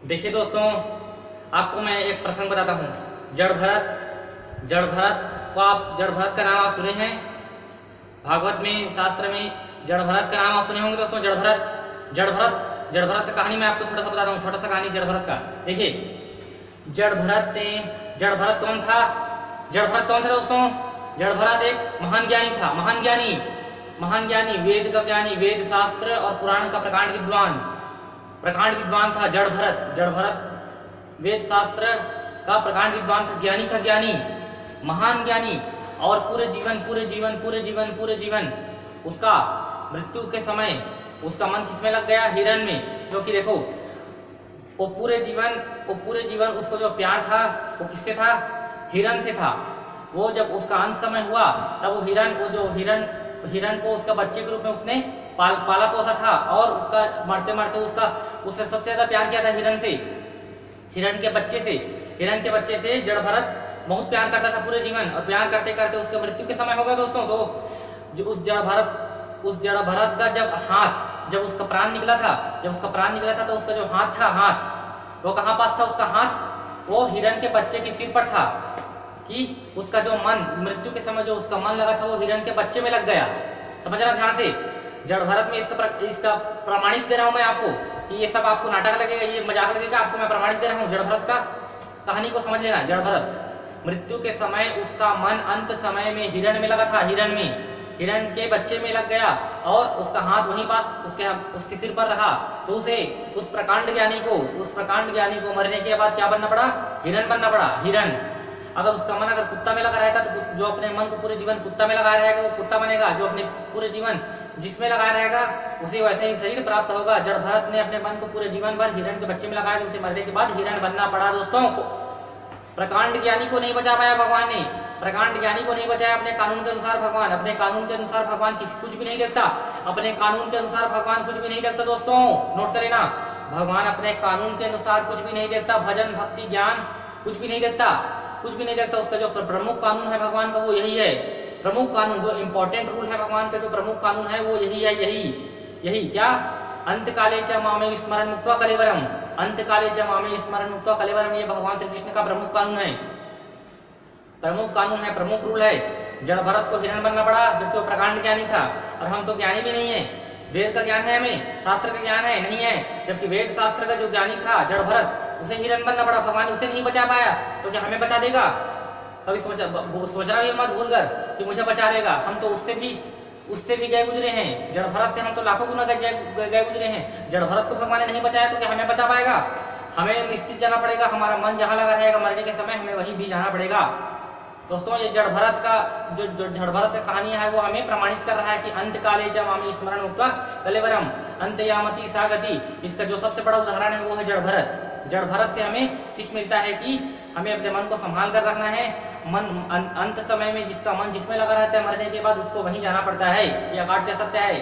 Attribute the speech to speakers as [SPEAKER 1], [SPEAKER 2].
[SPEAKER 1] देखिए दोस्तों, आपको मैं एक प्रसंग बताता हूँ। जड़ भरत। जड़ भरत को आप जड़ भरत का नाम आप सुने हैं भागवत में, शास्त्र में। जड़ भरत का नाम आप सुने होंगे दोस्तों। जड़ भरत का कहानी मैं आपको छोटा सा बताता हूँ, छोटा सा कहानी जड़ भरत का। देखिए, जड़ भरत कौन था? जड़ भरत कौन था दोस्तों? जड़ भरत एक महान ज्ञानी था, महान ज्ञानी, वेद का ज्ञानी, वेद शास्त्र और पुराण का प्रकांड विद्वान था जड़ भरत वेद शास्त्र का प्रकांड विद्वान था, ज्ञानी, महान ज्ञानी। और पूरे जीवन उसका मृत्यु के समय उसका मन किसमें लग गया? हिरण में। क्योंकि देखो, वो पूरे जीवन उसको जो प्यार था वो किससे था? हिरण से था। वो जब उसका अंत समय हुआ तब वो हिरण को उसका बच्चे के रूप में उसने पाला पोसा था, और उसका मरते उससे सबसे ज्यादा प्यार किया था हिरण के बच्चे से जड़ भरत बहुत प्यार करता था पूरे जीवन। और प्यार करते करते उसके मृत्यु के समय हो गया दोस्तों। तो जो उस जड़ भरत का जब उसका प्राण निकला था तो उसका जो हाथ था, वो कहाँ पास था? उसका हाथ वो हिरण के बच्चे के सिर पर था, कि उसका जो मन मृत्यु के समय जो उसका मन लगा था वो हिरण के बच्चे में लग गया। समझना ध्यान से। जड़ भरत में इसका प्रमाणित दे रहा हूं मैं आपको, कि ये सब आपको नाटक लगेगा, ये मजाक लगेगा, आपको मैं प्रमाणित दे रहा हूँ। जड़ भरत का कहानी को समझ लेना। जड़ भरत मृत्यु के समय उसका मन अंत समय में हिरण में लगा था, हिरण के बच्चे में लग गया, और उसका हाथ वहीं पास उसके सिर पर रहा। तो उस प्रकांड ज्ञानी को मरने के बाद क्या बनना पड़ा? हिरण बनना पड़ा, हिरण। अगर उसका मन कुत्ता में लगा रहता तो जो अपने मन को पूरे जीवन कुत्ता में लगाया रहेगा वो कुत्ता बनेगा, जो अपने पूरे जीवन जिसमें लगाया रहेगा उसे वैसे ही शरीर प्राप्त होगा। जड़ भरत ने अपने मन को पूरे जीवन भर हिरण के बच्चे में लगाया, तो उसे मरने के बाद हिरण बनना पड़ा दोस्तों। प्रकांड ज्ञानी को नहीं बचा पाया भगवान ने, प्रकांड ज्ञानी को नहीं बचाया अपने कानून के अनुसार भगवान। अपने कानून के अनुसार भगवान कुछ भी नहीं देखता, अपने कानून के अनुसार भगवान कुछ भी नहीं देखता दोस्तों। नोट कर लेना, भगवान अपने कानून के अनुसार कुछ भी नहीं देखता। भजन भक्ति ज्ञान कुछ भी नहीं देखता, उसका जो प्रमुख कानून है भगवान का वो यही है। प्रमुख कानून, जो इंपॉर्टेंट रूल है भगवान का, जो प्रमुख कानून है वो यही है। यही क्या? अंत काले च मामे स्मरण मुक्त्वा कलेवरम, अंत काले च मामे स्मरण मुक्त्वा कलेवरम, ये भगवान श्री कृष्ण का प्रमुख कानून है, प्रमुख रूल है। जड़ भरत को हिरण बनना पड़ा जबकि वो प्रकांड ज्ञानी था, और हम तो ज्ञानी भी नहीं है। वेद का ज्ञान है, हमें शास्त्र का ज्ञान है नहीं है, जबकि वेद शास्त्र का जो ज्ञानी था जड़ भरत, उसे हिरण बनना पड़ा। भगवान उसे नहीं बचा पाया, तो क्या हमें बचा देगा? कभी सोचना भी मत भूल कर कि मुझे बचा लेगा। हम तो उससे भी गए गुजरे हैं। जड़ भरत से हम तो लाखों गुना गए गुजरे हैं। जड़ भरत को भगवान ने नहीं बचाया तो क्या हमें बचा पाएगा? हमें निश्चित जाना पड़ेगा, हमारा मन जहाँ लगा रहेगा मरने के समय हमें वहीं भी जाना पड़ेगा दोस्तों। ये जड़ भरत का कहानी है वो हमें प्रमाणित कर रहा है कि अंत काले च मामे स्मरण मुक्त्वा कलेवरम अंतयामति सा गति। इसका जो सबसे बड़ा उदाहरण है वो है जड़ भरत से हमें सीख मिलता है कि हमें अपने मन को संभाल कर रखना है। अंत समय में जिसका मन जिसमें लगा रहता है मरने के बाद उसको वहीं जाना पड़ता है। यह अकाट्य सत्य है।